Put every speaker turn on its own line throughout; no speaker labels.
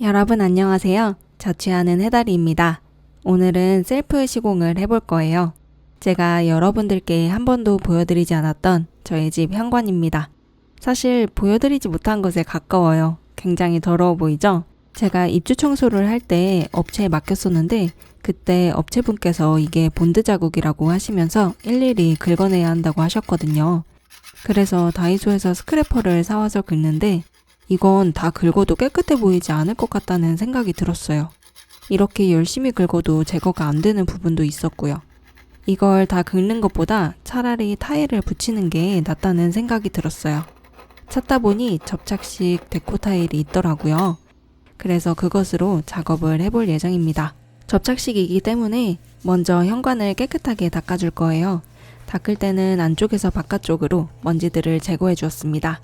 여러분 안녕하세요. 자취하는 해다리입니다. 오늘은 셀프 시공을 해볼 거예요. 제가 여러분들께 한 번도 보여드리지 않았던 저희 집 현관입니다. 사실 보여드리지 못한 것에 가까워요. 굉장히 더러워 보이죠? 제가 입주 청소를 할 때 업체에 맡겼었는데 그때 업체분께서 이게 본드 자국이라고 하시면서 일일이 긁어내야 한다고 하셨거든요. 그래서 다이소에서 스크래퍼를 사와서 긁는데 이건 다 긁어도 깨끗해 보이지 않을 것 같다는 생각이 들었어요. 이렇게 열심히 긁어도 제거가 안 되는 부분도 있었고요. 이걸 다 긁는 것보다 차라리 타일을 붙이는 게 낫다는 생각이 들었어요. 찾다 보니 접착식 데코 타일이 있더라고요. 그래서 그것으로 작업을 해볼 예정입니다. 접착식이기 때문에 먼저 현관을 깨끗하게 닦아줄 거예요. 닦을 때는 안쪽에서 바깥쪽으로 먼지들을 제거해 주었습니다.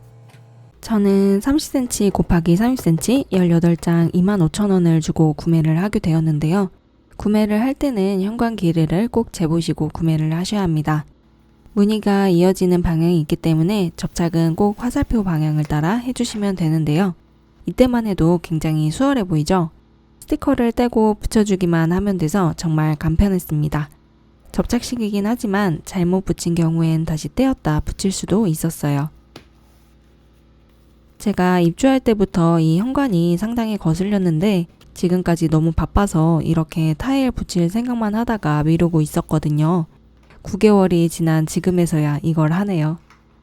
저는 30cm 곱하기 30cm 18장 25,000원을 주고 구매를 하게 되었는데요. 구매를 할 때는 현관 길이를 꼭 재보시고 구매를 하셔야 합니다. 무늬가 이어지는 방향이 있기 때문에 접착은 꼭 화살표 방향을 따라 해주시면 되는데요. 이때만 해도 굉장히 수월해 보이죠? 스티커를 떼고 붙여주기만 하면 돼서 정말 간편했습니다. 접착식이긴 하지만 잘못 붙인 경우엔 다시 떼었다 붙일 수도 있었어요. 제가 입주할 때부터 이 현관이 상당히 거슬렸는데 지금까지 너무 바빠서 이렇게 타일 붙일 생각만 하다가 미루고 있었거든요. 9개월이 지난 지금에서야 이걸 하네요.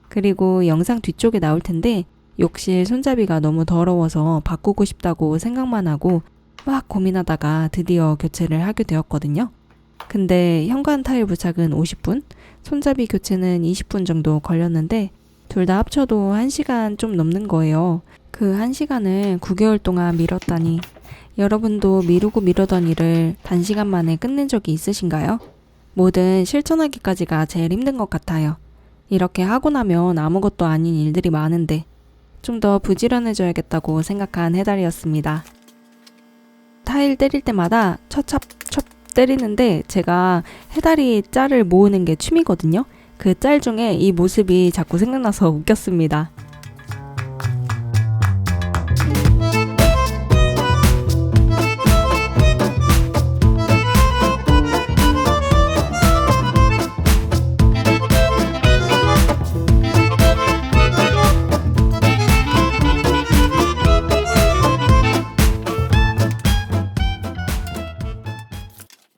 그리고 영상 뒤쪽에 나올 텐데 욕실 손잡이가 너무 더러워서 바꾸고 싶다고 생각만 하고 막 고민하다가 드디어 교체를 하게 되었거든요. 근데 현관 타일 부착은 50분, 손잡이 교체는 20분 정도 걸렸는데 둘 다 합쳐도 1시간 좀 넘는 거예요. 그 1시간을 9개월 동안 미뤘다니. 여러분도 미루고 미루던 일을 단시간 만에 끝낸 적이 있으신가요? 뭐든 실천하기까지가 제일 힘든 것 같아요. 이렇게 하고 나면 아무것도 아닌 일들이 많은데 좀 더 부지런해져야겠다고 생각한 해달이었습니다. 타일 때릴 때마다 첩찹 때리는데 제가 해다리 짤을 모으는 게 취미거든요. 그 짤 중에 이 모습이 자꾸 생각나서 웃겼습니다.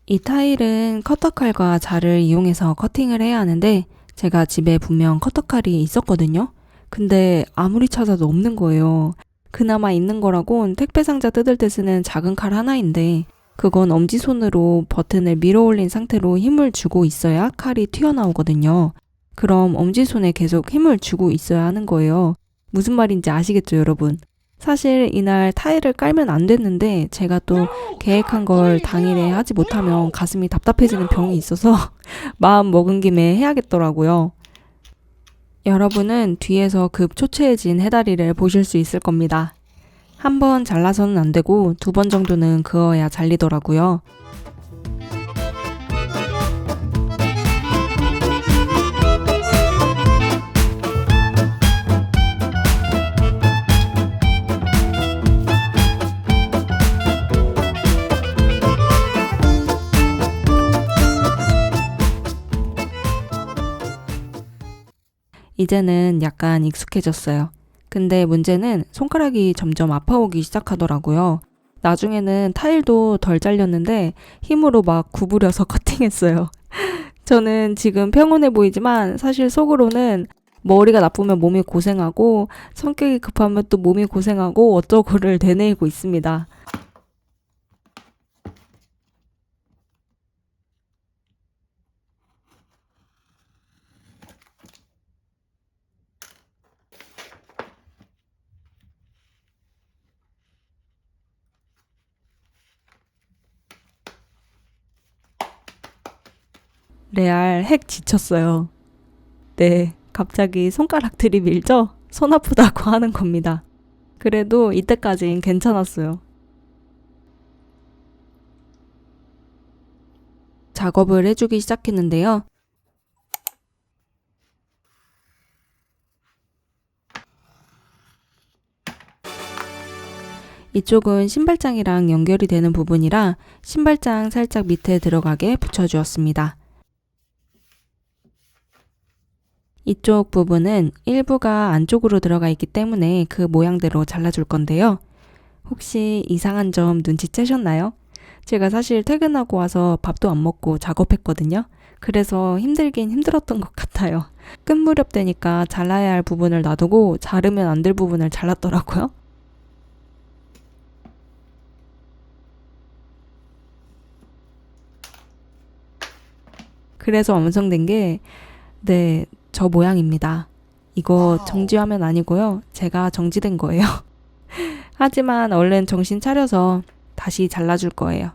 이 타일은 커터칼과 자를 이용해서 커팅을 해야 하는데 제가 집에 분명 커터칼이 있었거든요. 근데 아무리 찾아도 없는 거예요. 그나마 있는 거라곤 택배 상자 뜯을 때 쓰는 작은 칼 하나인데 그건 엄지손으로 버튼을 밀어 올린 상태로 힘을 주고 있어야 칼이 튀어나오거든요. 그럼 엄지손에 계속 힘을 주고 있어야 하는 거예요. 무슨 말인지 아시겠죠, 여러분? 사실 이날 타일을 깔면 안 됐는데 제가 또 계획한 걸 당일에 하지 못하면 가슴이 답답해지는 병이 있어서 마음 먹은 김에 해야겠더라고요. 여러분은 뒤에서 급 초췌해진 해다리를 보실 수 있을 겁니다. 한 번 잘라서는 안 되고 2번 정도는 그어야 잘리더라고요. 이제는 약간 익숙해졌어요. 근데 문제는 손가락이 점점 아파오기 시작하더라고요. 나중에는 타일도 덜 잘렸는데 힘으로 막 구부려서 커팅했어요. 저는 지금 평온해 보이지만 사실 속으로는 머리가 나쁘면 몸이 고생하고 성격이 급하면 또 몸이 고생하고 어쩌고를 되뇌이고 있습니다. 레알 핵 지쳤어요. 네, 갑자기 손가락들이 밀죠? 손 아프다고 하는 겁니다. 그래도 이때까진 괜찮았어요. 작업을 해주기 시작했는데요. 이쪽은 신발장이랑 연결이 되는 부분이라 신발장 살짝 밑에 들어가게 붙여주었습니다. 이쪽 부분은 일부가 안쪽으로 들어가 있기 때문에 그 모양대로 잘라줄 건데요. 혹시 이상한 점 눈치채셨나요? 제가 사실 퇴근하고 와서 밥도 안 먹고 작업했거든요. 그래서 힘들긴 힘들었던 것 같아요. 끝 무렵 되니까 잘라야 할 부분을 놔두고 자르면 안 될 부분을 잘랐더라고요. 그래서 완성된 게 저 모양입니다. 이거 정지화면 아니고요. 제가 정지된 거예요. 하지만 얼른 정신 차려서 다시 잘라줄 거예요.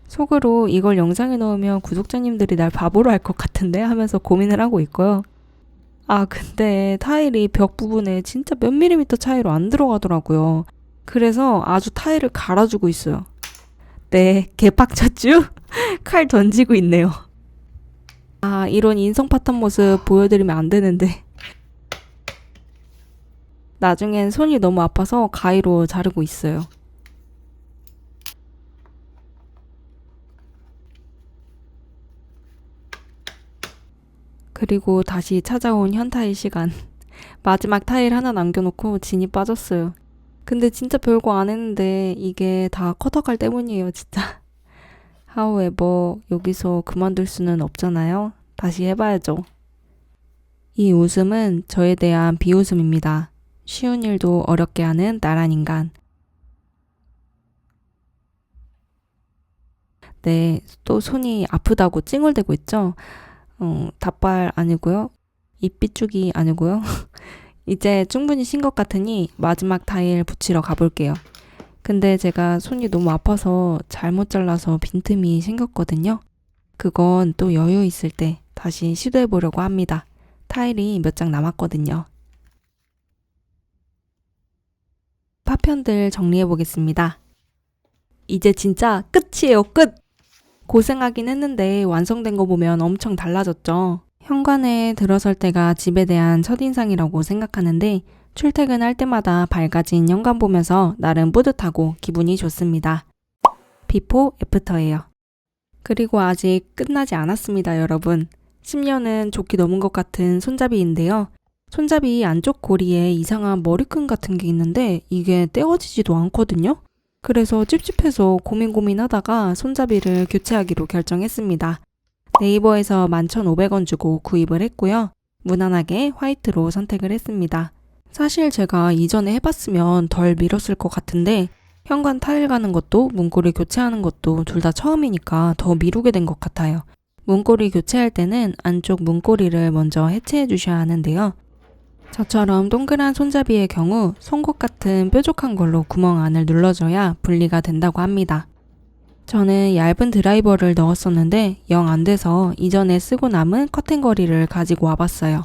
속으로 이걸 영상에 넣으면 구독자님들이 날 바보로 할 것 같은데 하면서 고민을 하고 있고요. 아, 근데 타일이 벽 부분에 진짜 몇 밀리미터 차이로 안 들어가더라고요. 그래서 아주 타일을 갈아주고 있어요. 네, 개빡쳤죠? 칼 던지고 있네요. 아, 이런 인성 파탄 모습 보여드리면 안 되는데. 나중엔 손이 너무 아파서 가위로 자르고 있어요. 그리고 다시 찾아온 현타일 시간. 마지막 타일 하나 남겨놓고 진이 빠졌어요. 근데 진짜 별거 안 했는데 이게 다 커터칼 때문이에요, 진짜. However, 여기서 그만둘 수는 없잖아요. 다시 해봐야죠. 이 웃음은 저에 대한 비웃음입니다. 쉬운 일도 어렵게 하는 나란 인간. 네, 또 손이 아프다고 찡얼대고 있죠? 닭발 아니고요. 입 삐죽이 아니고요. 이제 충분히 쉰 것 같으니 마지막 타일 붙이러 가볼게요. 근데 제가 손이 너무 아파서 잘못 잘라서 빈틈이 생겼거든요. 그건 또 여유 있을 때 다시 시도해 보려고 합니다. 타일이 몇 장 남았거든요. 파편들 정리해 보겠습니다. 이제 진짜 끝이에요, 끝! 고생하긴 했는데 완성된 거 보면 엄청 달라졌죠. 현관에 들어설 때가 집에 대한 첫인상이라고 생각하는데 출퇴근할 때마다 밝아진 현관 보면서 나름 뿌듯하고 기분이 좋습니다. 비포 애프터예요. 그리고 아직 끝나지 않았습니다, 여러분. 10년은 좋게 넘은 것 같은 손잡이인데요. 손잡이 안쪽 고리에 이상한 머리끈 같은 게 있는데 이게 떼어지지도 않거든요. 그래서 찝찝해서 고민하다가 손잡이를 교체하기로 결정했습니다. 네이버에서 11,500원 주고 구입을 했고요. 무난하게 화이트로 선택을 했습니다. 사실 제가 이전에 해봤으면 덜 미뤘을 것 같은데 현관 타일 가는 것도 문고리 교체하는 것도 둘 다 처음이니까 더 미루게 된 것 같아요. 문고리 교체할 때는 안쪽 문고리를 먼저 해체해 주셔야 하는데요. 저처럼 동그란 손잡이의 경우 송곳 같은 뾰족한 걸로 구멍 안을 눌러줘야 분리가 된다고 합니다. 저는 얇은 드라이버를 넣었었는데 영 안 돼서 이전에 쓰고 남은 커튼거리를 가지고 와봤어요.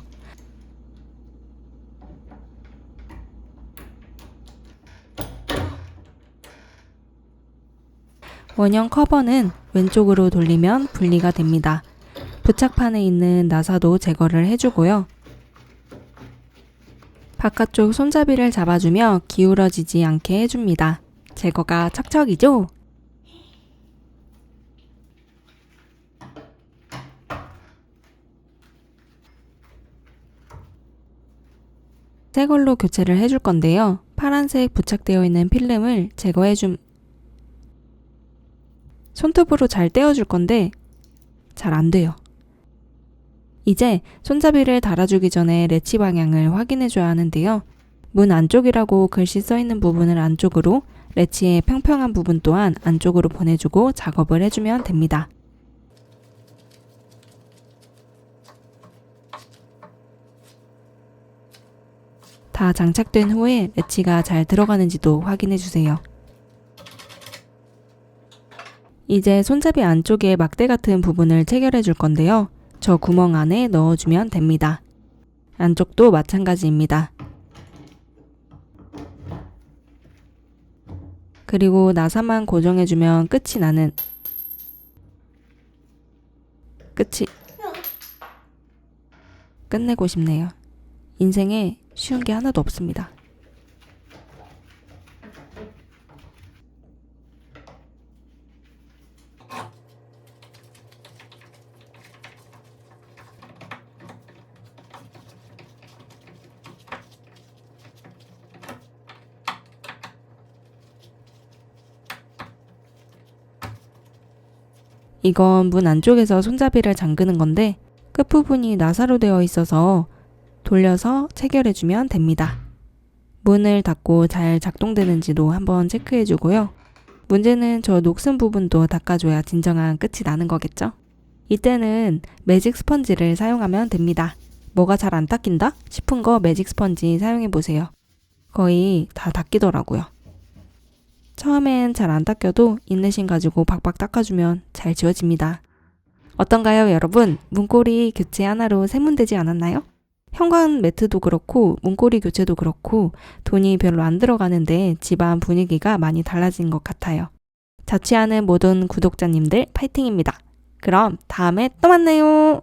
원형 커버는 왼쪽으로 돌리면 분리가 됩니다. 부착판에 있는 나사도 제거를 해주고요. 바깥쪽 손잡이를 잡아주며 기울어지지 않게 해줍니다. 제거가 척척이죠? 새 걸로 교체를 해줄 건데요. 파란색 부착되어 있는 필름을 손톱으로 잘 떼어줄 건데 잘 안 돼요. 이제 손잡이를 달아주기 전에 레치 방향을 확인해줘야 하는데요. 문 안쪽이라고 글씨 써있는 부분을 안쪽으로, 레치의 평평한 부분 또한 안쪽으로 보내주고 작업을 해주면 됩니다. 다 장착된 후에 레치가 잘 들어가는지도 확인해주세요. 이제 손잡이 안쪽에 막대 같은 부분을 체결해 줄 건데요. 저 구멍 안에 넣어주면 됩니다. 안쪽도 마찬가지입니다. 그리고 나사만 고정해주면 끝내고 싶네요. 인생에 쉬운 게 하나도 없습니다. 이건 문 안쪽에서 손잡이를 잠그는 건데 끝부분이 나사로 되어 있어서 돌려서 체결해주면 됩니다. 문을 닫고 잘 작동되는지도 한번 체크해주고요. 문제는 저 녹슨 부분도 닦아줘야 진정한 끝이 나는 거겠죠? 이때는 매직 스펀지를 사용하면 됩니다. 뭐가 잘 안 닦인다 싶은 거 매직 스펀지 사용해보세요. 거의 다 닦이더라고요. 처음엔 잘 안 닦여도 인내심 가지고 박박 닦아주면 잘 지워집니다. 어떤가요, 여러분? 문고리 교체 하나로 세문되지 않았나요? 현관 매트도 그렇고 문고리 교체도 그렇고 돈이 별로 안 들어가는데 집안 분위기가 많이 달라진 것 같아요. 자취하는 모든 구독자님들 파이팅입니다. 그럼 다음에 또 만나요.